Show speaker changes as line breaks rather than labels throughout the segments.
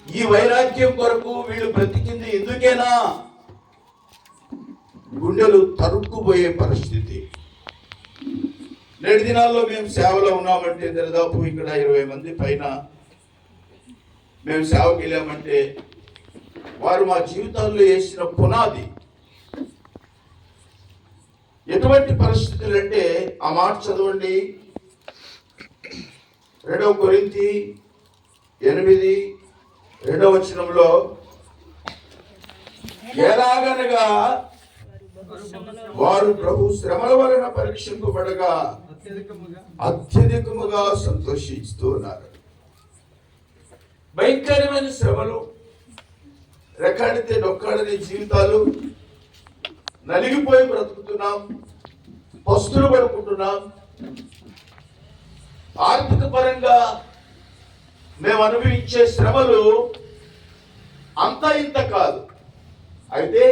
ఈ వైరాగ్యం కొరకు వీళ్ళు బ్రతికింది ఎందుకేనా? గుండెలు తరుక్కుపోయే పరిస్థితి. నేటి దినాల్లో మేము సేవలో ఉన్నామంటే దాదాపు ఇక్కడ 20 మంది పైన మేము సేవకి వెళ్ళామంటే వారు మా జీవితాల్లో వేసిన పునాది. ఎటువంటి పరిస్థితులు అంటే ఆ మాట చదవండి, 2 కొరింథీ 8:2 ఎలాగనగా వారు ప్రభు శ్రమల వలన పరీక్షింపబడగా అత్యధికముగా సంతోషిస్తూ ఉన్నారు. భయంకరమైన శ్రమలు, రెక్కాడితే డొక్కాడని జీవితాలు, నలిగిపోయి బ్రతుకుతున్నాం, పస్తులు పడుకుంటున్నాం. ఆర్థిక పరంగా మేము అనుభవించే శ్రమలు అంత ఇంత కాదు. అయితే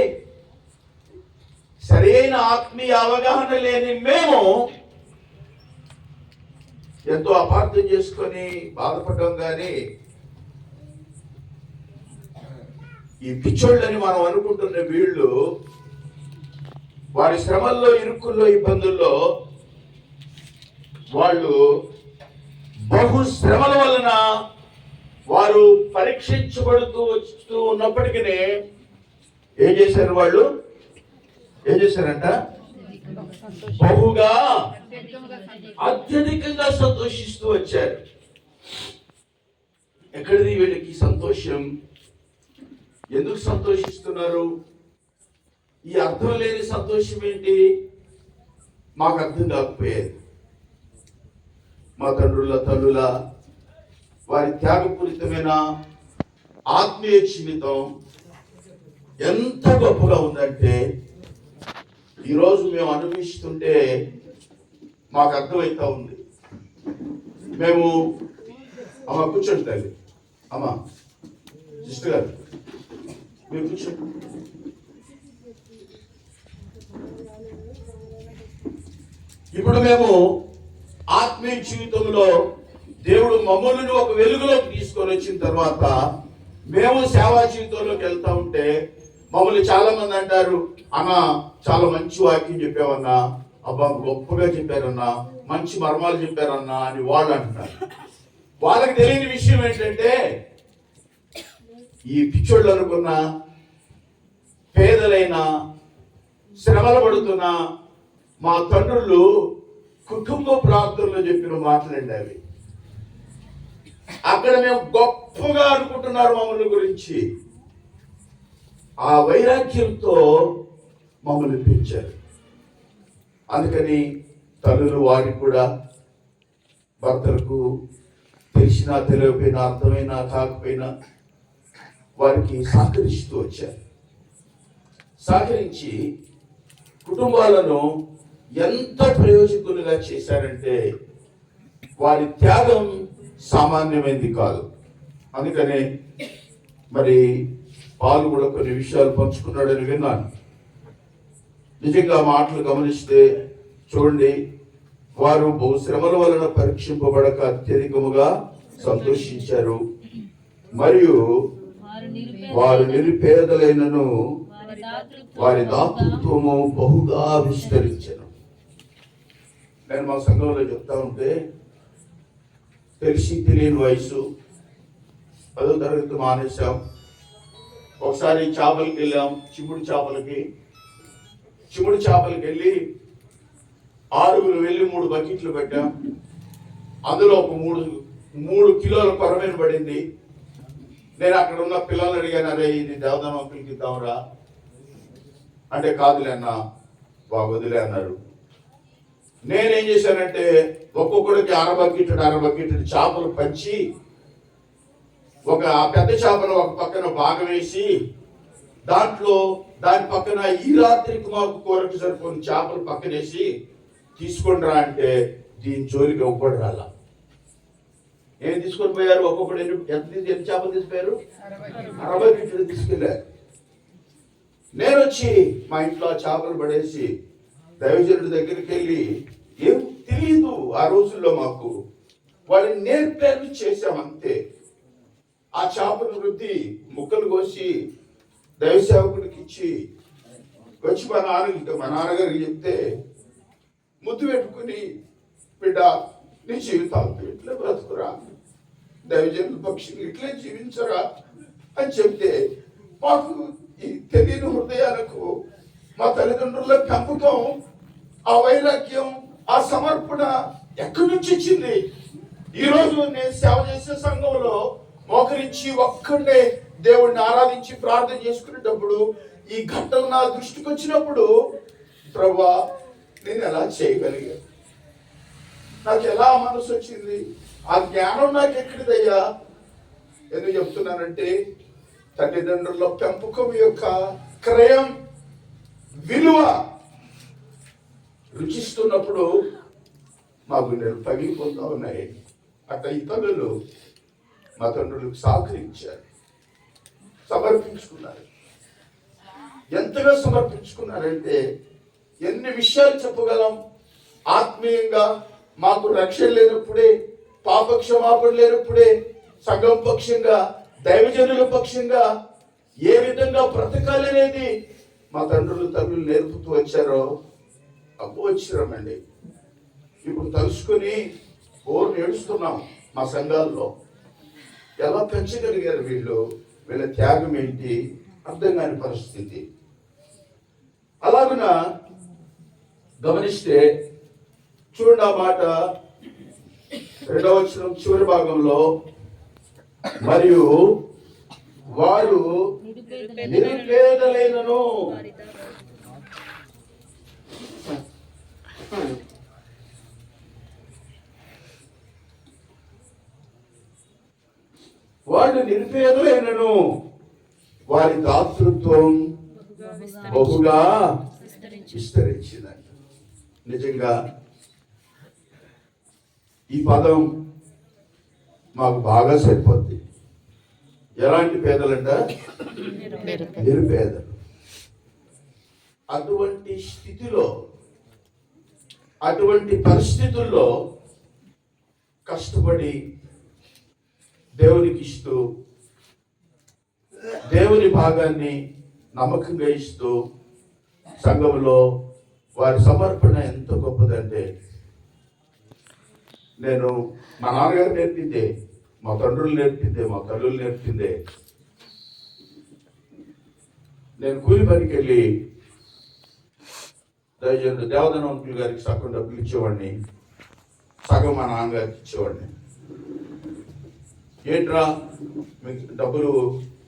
సరైన ఆత్మీయ అవగాహన లేని మేము ఎంతో అపార్థం చేసుకొని బాధపడ్డాం. కానీ ఈ పిచ్చోళ్ళని మనం అనుకుంటున్న వీళ్ళు వారి శ్రమల్లో, ఇరుకుల్లో, ఇబ్బందుల్లో వాళ్ళు బహు శ్రమల వలన వారు పరీక్షించబడుతూ వస్తూ ఉన్నప్పటికీ ఏం చేశారు? వాళ్ళు ఏం చేశారంట? బహుగా అత్యధికంగా సంతోషిస్తూ వచ్చారు. ఎక్కడిది వీళ్ళకి సంతోషం? ఎందుకు సంతోషిస్తున్నారు? ఈ అర్థం లేని సంతోషం ఏంటి? మాకు అర్థం కాకపోయేది. మా తండ్రుల తల్లుల వారి త్యాగపూరితమైన ఆత్మీయ జీవితం ఎంత గొప్పగా ఉందంటే ఈరోజు మేము అనుభవిస్తుంటే మాకు అర్థమవుతా ఉంది. మేము అమ్మ కూర్చోండి తల్లి, అమ్మ సిస్టర్ గారు మీరు కూర్చోండి. ఇప్పుడు మేము ఆత్మీయ జీవితంలో దేవుడు మమ్మల్ని ఒక వెలుగులోకి తీసుకొని వచ్చిన తర్వాత మేము సేవా జీవితంలోకి వెళ్తా ఉంటే మమ్మల్ని చాలా మంది అంటారు, అన్న చాలా మంచి వాక్యం చెప్పావన్నా, అబ్బా గొప్పగా చెప్పారన్నా, మంచి మర్మాలు చెప్పారన్నా అని వాళ్ళు అంటున్నారు. వాళ్ళకి తెలియని విషయం ఏంటంటే ఈ పిచ్చోళ్ళు అనుకున్న పేదలైన శ్రమలు పడుతున్న మా తండ్రులు కుటుంబ ప్రాంతంలో చెప్పిన మాటలండి అవి. అక్కడ మేము గొప్పగా అనుకుంటున్నారు మమ్మల్ని గురించి. ఆ వైరాగ్యంతో మమ్మల్ని పెంచారు. అందుకని తల్లులు వారికి కూడా భర్తలకు తెలిసినా తెలియకపోయినా, అర్థమైనా కాకపోయినా వారికి సహకరిస్తూ వచ్చారు. సహకరించి కుటుంబాలను ఎంత ప్రయోజకులుగా చేశారంటే వారి త్యాగం సామాన్యమైనది కాదు. అందుకనే మరి పాలు కూడా కొన్ని విషయాలు పంచుకున్నాడని విన్నాను. నిజంగా మాటలు గమనిస్తే చూడండి, వారు బహుశ్రమల వలన పరీక్షింపబడక అత్యధికముగా సంతోషించారు, మరియు వారు నిరుపేదలైనను వారి దాతృత్వము బహుగా విస్తరించను. నేను మా సంఘంలో చెప్తా ఉంటే తెలిసి తెలియని వయసు 10వ తరగతి మానేశాం. ఒకసారి చేపలకి వెళ్ళాం, చిముడు చేపలకి వెళ్ళి 6 వెళ్ళి 3 బకెట్లు పెట్టాం. అందులో ఒక 3 కిలోల కొరమేను పడింది. నేను అక్కడ ఉన్న పిల్లల్ని అడిగాను, అరే ఇది దేవదాన అంకుల్కి ఇద్దాంరా అంటే కాదులే అన్న, వదిలే అన్నారు. నేనేం చేశానంటే ఒక్కొక్కడికి 6 బకెట్లు చేపలు పంచి ఒక పెద్ద చేపను ఒక పక్కన భాగం వేసి దాని పక్కన ఈ రాత్రికి మాకు కూరకు సరిపోయిన చేపలు పక్కనేసి తీసుకొని రా అంటే దీని జోలికి ఒక్కడు రాలా. ఏం తీసుకొని పోయారు? ఒక్కొక్కడు ఎన్ని చేపలు తీసుకుపోయారు? 60 బకెట్లు తీసుకెళ్ళారు. నేను వచ్చి మా ఇంట్లో చేపలు పడేసి దైవజనుడి దగ్గరికి వెళ్ళి, ఏం తెలియదు ఆ రోజుల్లో మాకు, వాళ్ళని నేర్పేరు చేశాం అంతే. ఆ చేపను వృద్ధి ముక్కలు కోసి దైవ సేవకుడికి ఇచ్చి వచ్చి మా నాన్నగారికి చెప్తే ముద్దు పెట్టుకుని, బిడ్డ నీ జీవితాలతో ఇట్లే బ్రతుకురా, దైవజనుల పక్షులు ఇట్లే జీవించరా అని చెప్తే మాకు ఈ తెలియని హృదయాలకు మా తల్లిదండ్రుల పెంపకం, ఆ వైరాగ్యం, ఆ సమర్పణ ఎక్కడి నుంచి వచ్చింది? ఈరోజు నేను సేవ చేసే సంఘంలో మోకరించి ఒక్కడే దేవుడిని ఆరాధించి ప్రార్థన చేసుకునేటప్పుడు ఈ ఘట్టం నా దృష్టికి వచ్చినప్పుడు, ప్రభువా నేను ఎలా చేయగలిగాను? నాకు ఎలా మనసు వచ్చింది? ఆ జ్ఞానం నాకు ఎక్కడిదయ్యా? ఎందుకు చెప్తున్నానంటే తల్లిదండ్రుల పెంపకం యొక్క క్రయం, విలువ రుచిస్తున్నప్పుడు మా గుండెలు పగిలిపోతా ఉన్నాయి. అట్లా ఇతరులు మా తండ్రులకు సహకరించారు, సమర్పించుకున్నారు. ఎంతగా సమర్పించుకున్నారంటే ఎన్ని విషయాలు చెప్పగలం. ఆత్మీయంగా మాకు రక్షణ లేనప్పుడే, పాప క్షమాపణ లేనప్పుడే, సంఘం పక్షంగా, దైవజనుల పక్షంగా ఏ విధంగా బ్రతకాలి అనేది మా తండ్రులు తల్లులు నేర్పుతూ వచ్చారో అపోచ్చిరమండి. ఇప్పుడు తలుసుకుని ఓరు నేడుస్తున్నాం. మా సంఘాల్లో ఎలా పెంచగలిగారు వీళ్ళు? వీళ్ళ త్యాగం ఏంటి అర్థం కాని పరిస్థితి. అలాగున గమనిస్తే చూడండి, ఆ మాట 2వ వచనం చివరి భాగంలో, మరియు వారు నిరుపేదలైనను వారి దాతృత్వం బహుగా విస్తరించిందంట. నిజంగా ఈ పదం మాకు బాగా సరిపోద్ది. ఎలాంటి పేదలంట? నిరుపేదలు. అటువంటి స్థితిలో, అటువంటి పరిస్థితుల్లో కష్టపడి దేవునికి ఇస్తూ, దేవుని భాగాన్ని నమ్మకంగా ఇస్తూ, సంఘంలో వారి సమర్పణ ఎంత గొప్పదంటే, నేను మా నాన్నగారు నేర్పిందే, మా తండ్రులు నేర్పిందే, మా తల్లులు నేర్పిందే. నేను కూలి పనికి వెళ్ళి దేవదన అంకుల్ గారికి సగం డబ్బులు ఇచ్చేవాడిని, సగం మా నాన్నగారికి ఇచ్చేవాడిని. ఏంట్రా డబ్బులు,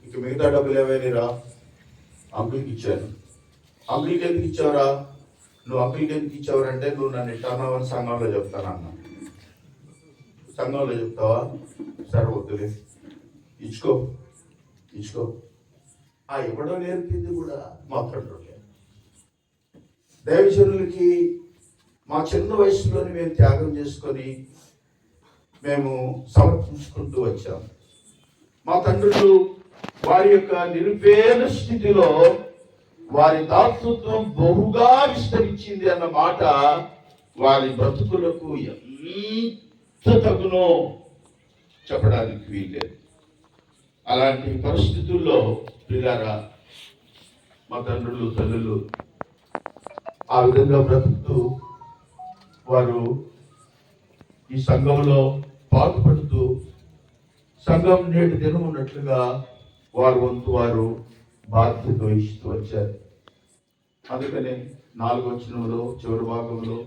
ఇక మిగతా డబ్బులు ఏమైనా అంకుల్కి ఇచ్చాను. అంకుల్కి ఎందుకు ఇచ్చావురా? నువ్వు అంకుల్కి ఎందుకు ఇచ్చావురంటే, నువ్వు నన్ను ఇట్టానవని సంఘంలో చెప్తానన్నా. సంఘంలో చెప్తావా? సరే వద్దులే, ఇచ్చుకో. ఆ ఇవ్వడం నేర్పింది కూడా మా తండ్రులే. దైవజనులకి మా చిన్న వయసులోని మేము త్యాగం చేసుకొని మేము సమర్పించుకుంటూ వచ్చాము. మా తండ్రులు వారి యొక్క నిరుపేద స్థితిలో వారి దాతృత్వం బహుగా విస్తరించింది అన్న మాట వారి బ్రతుకులకు ఎంత తగునో చెప్పడానికి వీల్లేదు. అలాంటి పరిస్థితుల్లో పిల్లారా, మా తండ్రులు తల్లులు ఆ విధంగా బ్రతుకుతూ వారు ఈ సంఘంలో పాటుపడుతూ సంఘం నేటి దినం ఉన్నట్లుగా వారు వంతు వారు బాధ్యత వహిస్తూ వచ్చారు. అందుకనే 4వ వచనంలో చివరి భాగంలో,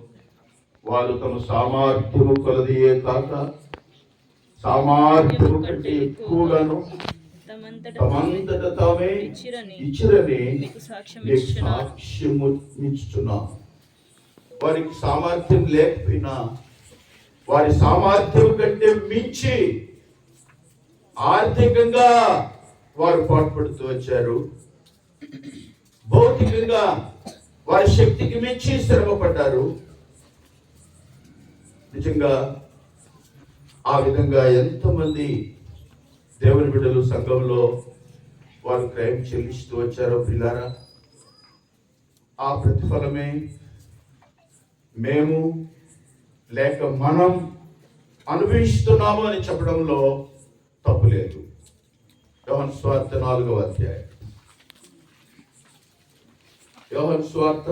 వారు తమ సామర్థ్యము కొలదియే కాక సామర్థ్యము కంటే ఎక్కువగాను తమంతట తామే ఇచ్చిరని సాక్ష్యము ఇచ్చుచున్నా. వారికి సామర్థ్యం లేకపోయినా వారి సామర్థ్యం కంటే మించి ఆర్థికంగా వారు పాటుపడుతూ వచ్చారు. భౌతికంగా వారి శక్తికి మించి శ్రమపడ్డారు. నిజంగా ఆ విధంగా ఎంతమంది దేవుని బిడ్డలు సంఘంలో వారు క్రయం చెల్లిస్తూ వచ్చారో పిల్లారా, ఆ ప్రతిఫలమే మేము లేక మనం అనుభవిస్తున్నాము అని చెప్పడంలో తప్పు లేదు. యోహాను సువార్త 4వ అధ్యాయం. యోహాను సువార్త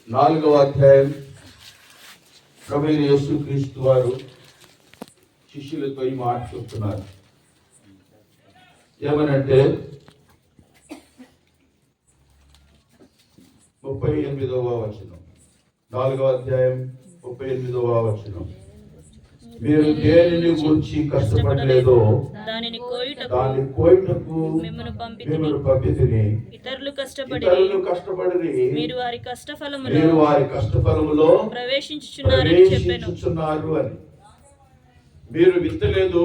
4వ అధ్యాయం. ప్రభువైన యేసుక్రీస్తు వారు శిష్యులతో ఈ మాట చెప్తున్నారు. ఏమనంటే 38వ వచనం, 4వ అధ్యాయం 38వ వచనం. మీరు దేనిని గురించి కష్టపడలేదో దానిని కోయుటకు మిమ్మల్ని పంపితిని. ఇతరులు కష్టపడి మీరు వారి కష్టఫలములో ప్రవేశించుచున్నారు అని. మీరు విత్తలేదు,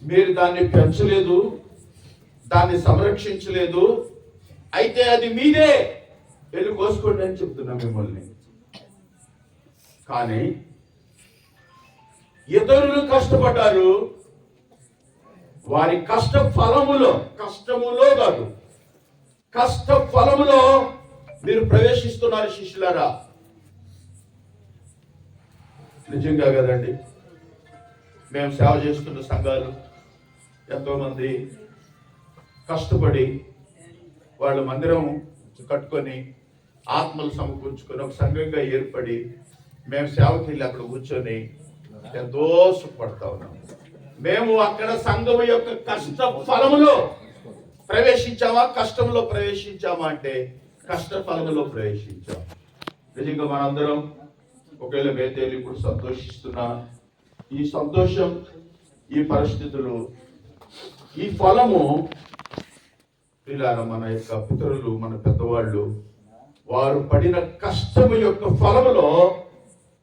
మీరు దాన్ని పెంచలేదు, దాన్ని సంరక్షించలేదు, అయితే అది మీదే, వెళ్ళి కోసుకోండి అని చెప్తున్నా మిమ్మల్ని. కానీ ఇతరులు కష్టపడ్డారు, వారి కష్టములో కాదు, కష్ట ఫలములో మీరు ప్రవేశిస్తున్నారు శిష్యులారా. నిజంగా కదండి. మేము సేవ చేస్తున్న సంఘాలు ఎంతో మంది కష్టపడి వాళ్ళు మందిరం కట్టుకొని ఆత్మలు సమకూర్చుకొని ఒక సంఘంగా ఏర్పడి మేము సేవకి వెళ్ళి అక్కడ కూర్చొని ఎంతో సుఖపడతా ఉన్నాం. మేము అక్కడ సంఘం యొక్క కష్ట ఫలములో ప్రవేశించామా, కష్టంలో ప్రవేశించామా అంటే కష్ట ఫలములో ప్రవేశించాం. నిజంగా మనందరం ఒకవేళ బేతేలు ఇప్పుడు సంతోషిస్తున్నా, ఈ సంతోషం, ఈ పరిస్థితులు, ఈ ఫలము ఇలా మన యొక్క పితరులు, మన పెద్దవాళ్ళు వారు పడిన కష్టము యొక్క ఫలములో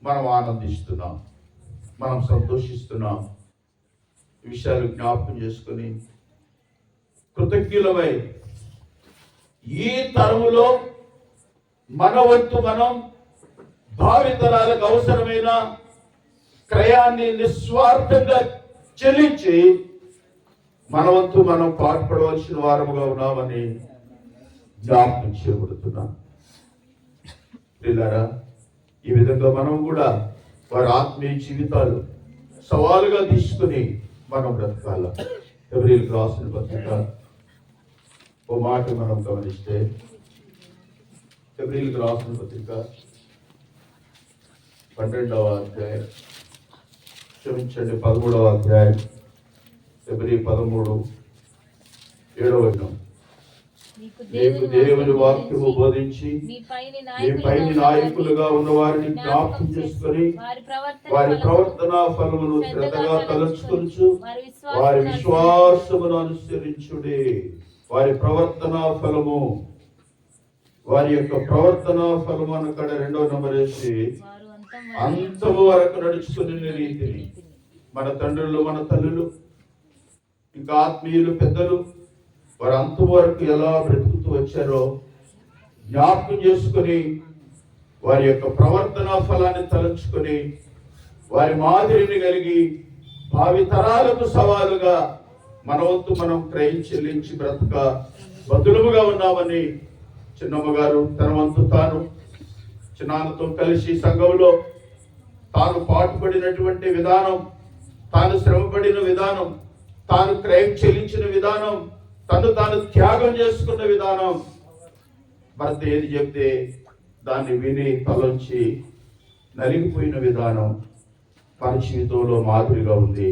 మనం ఆనందిస్తున్నాం, మనం సంతోషిస్తున్నాం. ఈ విషయాలు జ్ఞాపకం చేసుకుని కృతజ్ఞులమై ఈ తరములో మన వంతు మనం భావితరాలకు అవసరమైన క్రయాన్ని నిస్వార్థంగా చెల్లించి మన వంతు మనం పాటుపడవలసిన వారముగా ఉన్నామని జ్ఞాపకం చేయబడుతున్నాం. పిల్లరా, ఈ విధంగా మనం కూడా వారి ఆత్మీయ జీవితాలు సవాలుగా తీసుకుని మనం బ్రతకాల. హెబ్రీయులకు రాసిన పత్రిక ఓ మాట మనం గమనిస్తే, హెబ్రీయులకు రాసిన పత్రిక 12వ అధ్యాయం, క్షమించండి 13వ అధ్యాయం, ఫిబ్రవరి 13 7వ వచనం. నీకు దేవుని వాక్యము బోధించి మీ పైన నాయకులుగా ఉన్న వారిని జ్ఞాపకం చేసుకొని వారి ప్రవర్తన ఫలమును శ్రద్ధగా తలంచుకొనుచు వారి విశ్వాసమును అనుసరించుడి. వారి ప్రవర్తన ఫలము, వారి యొక్క ప్రవర్తన ఫలము అక్కడ 2వ నంబర్ వేసి అంతము వరకు నడుచుకుని రీతిని మన తండ్రులు, మన తల్లులు, ఇంకా ఆత్మీయులు, పెద్దలు వారు అంతవరకు ఎలా బ్రతుకుతూ వచ్చారో జ్ఞాపకం చేసుకొని వారి యొక్క ప్రవర్తన ఫలాన్ని తలంచుకొని వారి మాదిరిని కలిగి భావి తరాలకు సవాలుగా మన వంతు మనం క్రయం చెల్లించి బ్రతక బదులుగా ఉన్నామని చిన్నమ్మ గారు తన వంతు తాను చిన్నాన్నతో కలిసి సంఘంలో తాను పాటుపడినటువంటి విధానం, తాను శ్రమపడిన విధానం, తాను క్రయం చెల్లించిన విధానం, తాను త్యాగం చేసుకున్న విధానం, భర్త ఏది చెప్తే దాన్ని విని తలంచి నలిగిపోయిన విధానం మన జీవితంలో మాదిరిగా ఉంది.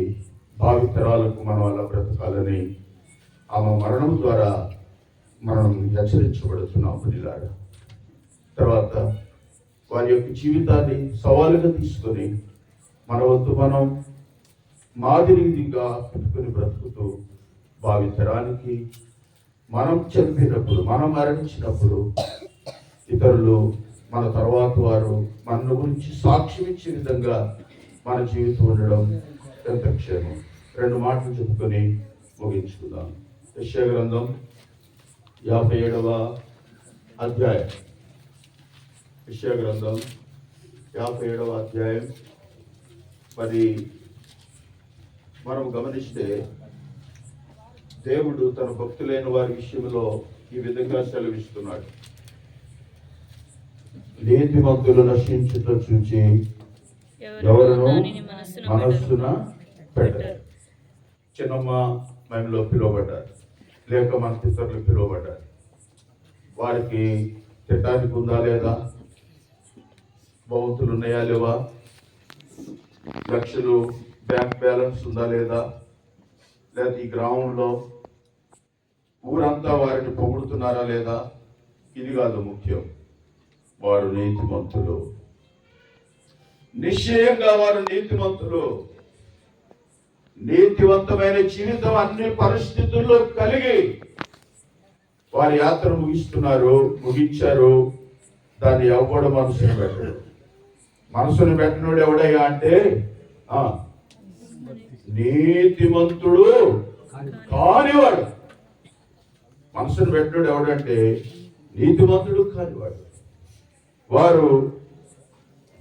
భావితరాలకు మనం అలా బ్రతకాలని ఆమె మరణం ద్వారా మనం హెచ్చరించబడుతున్నాం. పిల్లారా, తర్వాత వారి యొక్క జీవితాన్ని సవాలుగా తీసుకొని మన వద్దు మనం మాదిరిగా పెట్టుకుని బ్రతుకుతూ భావితరానికి మనం చనిపోయినప్పుడు, మనం మరణించినప్పుడు ఇతరులు, మన తర్వాత వారు మన గురించి సాక్ష్యం ఇచ్చే విధంగా మన జీవితం ఉండడం ఎంత క్షేమం. 2 మాటలు చెప్పుకొని ముగించుకుందాం. యెషయా గ్రంథం 57వ అధ్యాయం. యెషయా గ్రంథం 57వ అధ్యాయం. మరి మనం గమనిస్తే దేవుడు తన భక్తులైన వారి విషయంలో ఈ విధంగా సెలవిస్తున్నాడు. నీతిమంతులు నశించుట చూచి ఎవరును మనస్సున పెట్టరు. చిన్నమ్మ మనలో పిలువబడ్డారు, లేక మన పితరులు పిలువబడ్డారు. వారికి తిట్టడానికి ఉందా లేదా, భవంతులు ఉన్నాయా లేవా, లక్షలు బ్యాంక్ బ్యాలెన్స్ ఉందా లేదా, లేదా ఈ గ్రామంలో ఊరంతా వారిని పొగుడుతున్నారా లేదా, ఇది కాదు ముఖ్యం. వారు నీతిమంతులు, నిశ్చయంగా వారు నీతిమంతులు. నీతివంతమైన జీవితం అన్ని పరిస్థితుల్లో కలిగి వారి యాత్ర ముగించారు. దాన్ని ఎవ్వడు మనసును పెట్టడు. మనసును పెట్టినోడు ఎవడయ్యా అంటే నీతిమంతుడు కానివాడు. మనసును పెట్టినోడు ఎవడంటే నీతిమంతుడు కానివాడు. వారు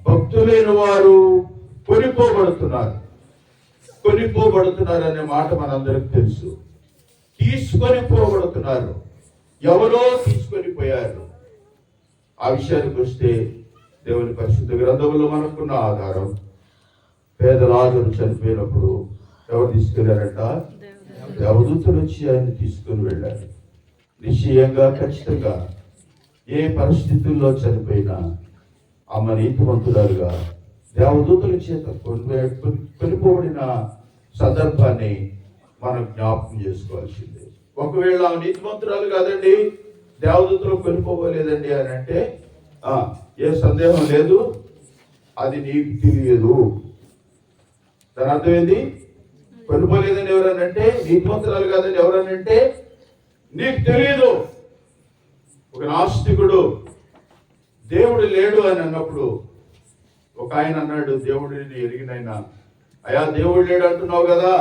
భక్తులైన వారు కొనిపోబడుతున్నారు అనే మాట మనందరికి తెలుసు. తీసుకొని పోబడుతున్నారు, ఎవరో తీసుకొని పోయారు. ఆ విషయానికి వస్తే దేవుని పరిశుద్ధ గ్రంథంలో మనకున్న ఆధారం, పేద లాజరు చనిపోయినప్పుడు ఎవరు తీసుకెళ్లారంట? దేవదూతలు వచ్చి ఆయన తీసుకొని వెళ్ళారు. నిశ్చయంగా ఖచ్చితంగా ఏ పరిస్థితుల్లో చనిపోయినా ఆమె నీతిమంతురాలుగా దేవదూతల చేత కొనిపోబడిన సందర్భాన్ని మనం జ్ఞాపకం చేసుకోవాల్సిందే. ఒకవేళ ఆమె నీతిమంతురాలు కాదండి, దేవదూతలు కొనిపోలేదండి అని అంటే ఏ సందేహం లేదు, అది నీకు తెలియదు. దాని అర్థం ఏంది? కొనిపోలేదని ఎవరనంటే, నీతిమంతురాలు కాదని ఎవరనంటే నీకు తెలియదు. ఒక నాస్తికుడు దేవుడు లేడు అని అన్నప్పుడు ఒక ఆయన అన్నాడు, దేవుడిని ఎరిగినైనా, అయ్యా దేవుడు లేడు అంటున్నావు కదా,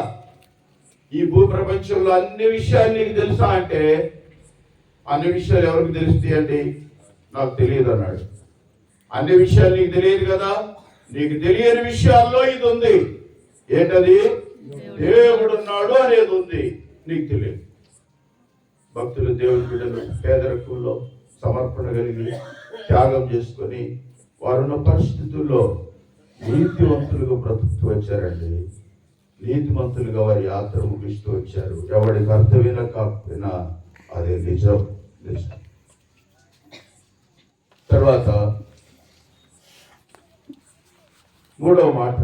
ఈ భూ ప్రపంచంలో అన్ని విషయాలు నీకు తెలుసా అంటే, అన్ని విషయాలు ఎవరికి తెలుస్తాయి అండి? నాకు తెలియదు అన్నాడు. అన్ని విషయాలు నీకు తెలియదు కదా, నీకు తెలియని విషయాల్లో ఇది ఉంది. ఏంటది? దేవుడున్నాడు అనేది ఉంది, నీకు తెలియదు. భక్తులు దేవుని బిడ్డలు పేదరికంలో సమర్పణ కలిగి త్యాగం చేసుకొని వారున్న పరిస్థితుల్లో నీతివంతులుగా బ్రతుకుతూ వచ్చారండి. నీతిమంతులుగా వారి యాత్ర ముగిస్తూ వచ్చారు. ఎవరికి అర్థమైనా కాకపోయినా అదే నిజం. తర్వాత మూడవ మాట,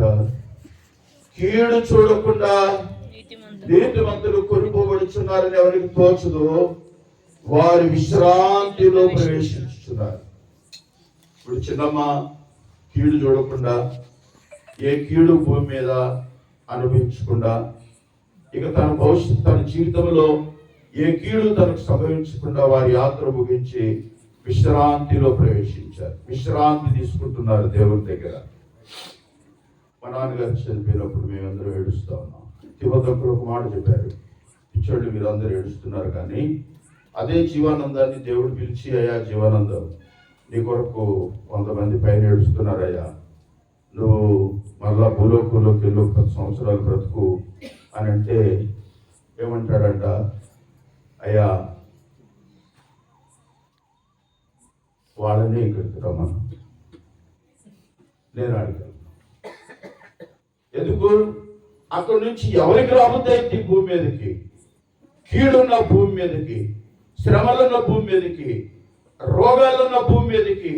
కీడు చూడకుండా నీతిమంతులు కొనిపోబడుచున్నారని ఎవరికి తోచదు, వారి విశ్రాంతిలో ప్రవేశించుతున్నారు. ఇప్పుడు చిన్నమ్మ కీడు చూడకుండా, ఏ కీడు భూమి మీద అనుభవించకుండా, ఇక తన జీవితంలో ఏ కీడు తనకు సంభవించకుండా వారి యాత్ర ముగించి విశ్రాంతిలో ప్రవేశించారు. విశ్రాంతి తీసుకుంటున్నారు దేవుని దగ్గర. మా నాన్నగారు చనిపోయినప్పుడు మేమందరం ఏడుస్తా ఉన్నాం. తిమోతికి ఒక మాట చెప్పారు, పిచ్చోళ్ళు మీరు అందరూ ఏడుస్తున్నారు, కానీ అదే జీవానందాన్ని దేవుడు పిలిచి, అయ్యా జీవానందం, నీ కొరకు 100 మంది పైన ఏడుస్తున్నారయ్యా, నువ్వు మళ్ళా భూలోకంలోకి వెళ్ళు, 10 సంవత్సరాలు బ్రతుకు అని అంటే ఏమంటాడంట? అయ్యా వాళ్ళని ఇక్కడికి రమ్మను, నేను అడిగాను. ఎందుకు? అక్కడి నుంచి ఎవరికి రాబోద్ది? భూమి మీదకి కీడున్న భూమి మీదకి, శ్రమలున్న భూమి మీదకి, రోగాలున్న భూమి మీదకి,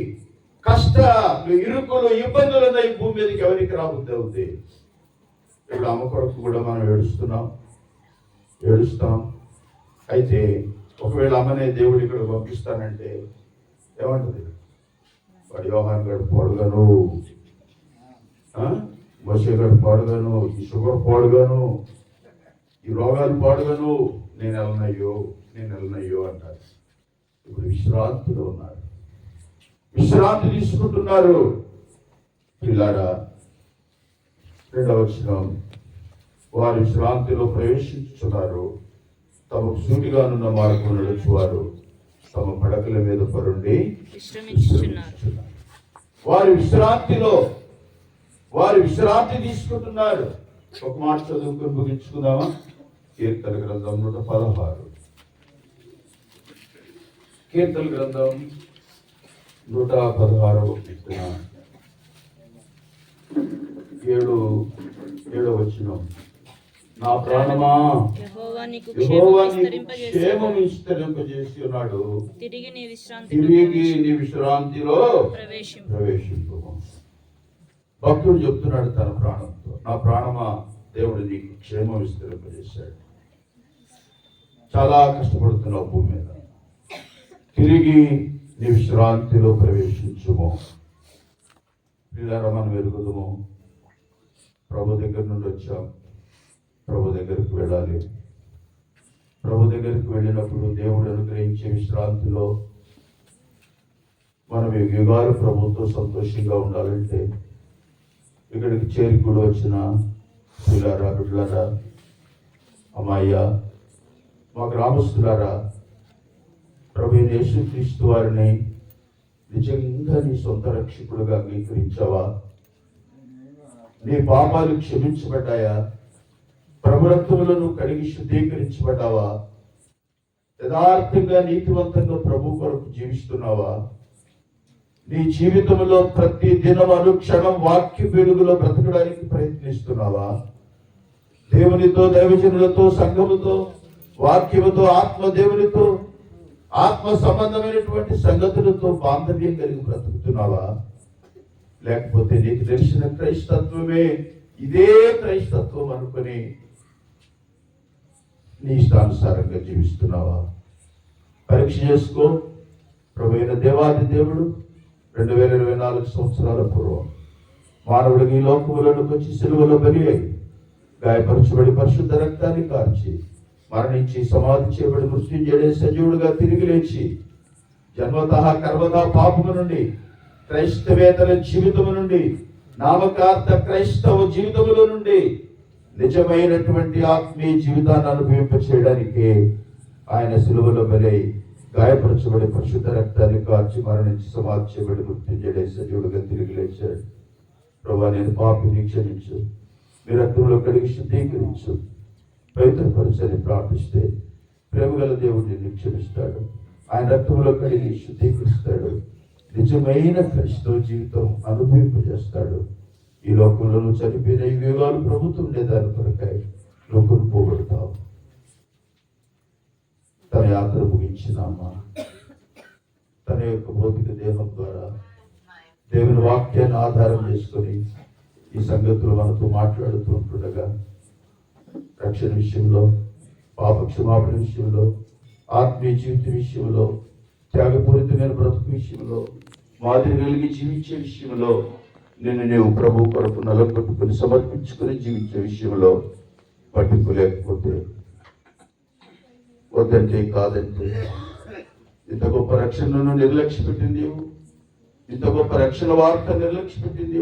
కష్టాలు, ఇరుకులు, ఇబ్బందులు ఉన్న ఈ భూమి మీదకి ఎవరికి రాబుద్ది అవుతుంది? ఇప్పుడు అమ్మ కొరకు కూడా మనం ఏడుస్తాం. అయితే ఒకవేళ అమ్మనే దేవుడు ఇక్కడ పంపిస్తానంటే ఏమంటది? వాడు యోహాన్ గడు పాడుగాను, మోషే గడు పాడుగాను, ఈ షుగర్ పాడుగాను, ఈ రోగాలు పాడుగాను, నేను వెళ్ళనయ్యో అంటారు. ఇప్పుడు విశ్రాంతిలో ఉన్నారు, విశ్రాంతి తీసుకుంటున్నారు. పిల్లారా, 2వ వచనం, వారు విశ్రాంతిలో ప్రవేశించుతున్నారు. తమకు సూటిగానున్న మార్గం నడుచువారు తమ పడకల మీద పరుండి వారి విశ్రాంతి తీసుకుంటున్నారు. ఒక మాట చదువుకుని ముగించుకుందామా? కీర్తన గ్రంథం 116. కీర్తన గ్రంథం 116. ఏడో వచనం, నా ప్రాణమా
యెహోవా నీకు
యెహోవా
క్షేమం
నీకు
విస్తరింపజేసి
క్షేమం విస్తరింపజేసి ఉన్నాడు,
తిరిగి నీ
విశ్రాంతిలో ప్రవేశింపు. భక్తుడు చెప్తున్నాడు తన ప్రాణంతో, నా ప్రాణమా దేవుడు నీకు క్షేమం విస్తరింపజేశాడు. చాలా కష్టపడుతున్నావు భూమి మీద, తిరిగి నీ విశ్రాంతిలో ప్రవేశించుము. పిల్లరా, మనం వెలుగుదము. ప్రభు దగ్గర నుండి వచ్చాం, ప్రభు దగ్గరికి వెళ్ళాలి. ప్రభు దగ్గరికి వెళ్ళినప్పుడు దేవుడు అనుగ్రహించే విశ్రాంతిలో మనం యుగాలు ప్రభుతో సంతోషంగా ఉండాలంటే ఇక్కడికి చేరికూడి వచ్చిన పిల్లారా, బిడ్డలారా, అమ్మాయ్య, మా గ్రామస్తులారా, ప్రభు యేసుక్రీస్తు వారిని నిజంగా నీ సొంత రక్షకుడుగా అంగీకరించావా? నీ పాపాలు క్షమించబడ్డాయా? ప్రభు రక్తములను కడిగి శుద్ధీకరించబడ్డావా? యథార్థంగా నీతివంతంగా ప్రభు కొరకు జీవిస్తున్నావా? నీ జీవితంలో ప్రతి దినం అనుక్షణం వాక్య వెలుగులో బ్రతకడానికి ప్రయత్నిస్తున్నావా? దేవునితో, దైవజనులతో, సంఘముతో, వాక్యముతో, దేవునితో ఆత్మ సంబంధమైనటువంటి సంగతులతో బాంధవ్యం కలిగి బ్రతుకుతున్నావా? లేకపోతే నీకు తెలిసిన క్రైస్తత్వమే ఇదే క్రైస్తత్వం అనుకుని నీ ఇష్టానుసారంగా జీవిస్తున్నావా? పరీక్ష చేసుకో. ప్రభువైన దేవాది దేవుడు 2024 సంవత్సరాల పూర్వం మానవుడికి ఈ లోకములోకి వచ్చి సిలువలో బలి అయి గాయపరచబడి పరిశుద్ధ రక్తాన్ని కార్చి మరణించి సమాధి చేయబడి మృత్యుంజయుడే సజీవుడుగా తిరిగి లేచి జన్మతః కర్మతః పాపము నుండి క్రైస్తవేతర జీవితము నుండి నామకార్థ క్రైస్తవ జీవితముల నుండి నిజమైనటువంటి ఆత్మీయ జీవితాన్ని అనుభవింప చేయడానికి ఆయన సిలువలో బలి గాయపరచబడి పరిశుద్ధ రక్తాన్ని కార్చి మరణించి సమాధి చేయబడి మృత్యుంజయుడే సజీవుడుగా తిరిగి లేచాడు. ప్రభువా, నేను పాపిని క్షమించు, మీ రక్తంలో కడిగి శుద్ధీకరించు, పవిత్రపరచని ప్రార్థిస్తే ప్రేమగల దేవుడు నిన్ను క్షమిస్తాడు. ఆయన రక్తంలో కడిగి శుద్ధీకరిస్తాడు. నిజమైన క్రైస్తవ జీవితం అనుభవింపజేస్తాడు. ఈ లోకంలో నువ్వు చనిపోయిన ఈ యుగాలు ప్రభుత్వం ఉండేదాని కొరకై నువ్వు కొనుక్కోబడతావు. తన యాత్ర ముగించిన అమ్మ తన యొక్క భౌతిక దేహం ద్వారా దేవుని వాక్యాన్ని ఆధారం చేసుకొని ఈ సంగతులు మనతో మాట్లాడుతూ ఉంటుండగా రక్షణ విషయంలో, పాప క్షమాపణ విషయంలో, ఆత్మీయ జీవిత విషయంలో, త్యాగపూరితమైన బ్రతుకు విషయంలో, మాదిరి కలిగి జీవించే విషయంలో, నిన్ను నీవు ప్రభు కొరకు నలగొట్టుకుని సమర్పించుకుని జీవించే విషయంలో పట్టుకోలేకపోతే, వద్దంటే కాదంటే, ఇంత గొప్ప రక్షణను నిర్లక్ష్య పెట్టింది, ఇంత గొప్ప రక్షణ వార్త నిర్లక్ష్య పెట్టింది,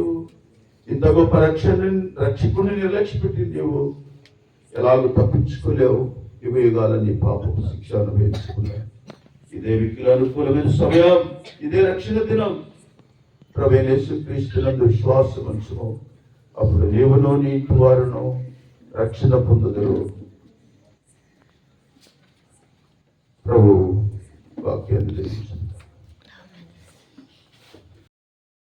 ఇంత గొప్ప రక్షకుడిని నిర్లక్ష్య పెట్టింది, ఎలాగో తప్పించుకోలేవు. యుగాలని పాపపు శిక్ష అనుభవించుకున్నావు. ఇదే మీకు అనుకూలమైన సమయం, ఇదే రక్షణ దినం. ప్రభువైన యేసుక్రీస్తునందు విశ్వాసం ఉంచుము, అప్పుడు నీవును నీ ఇంటి వారును రక్షణ పొందుదురు. ప్రభు వాక్యాన్ని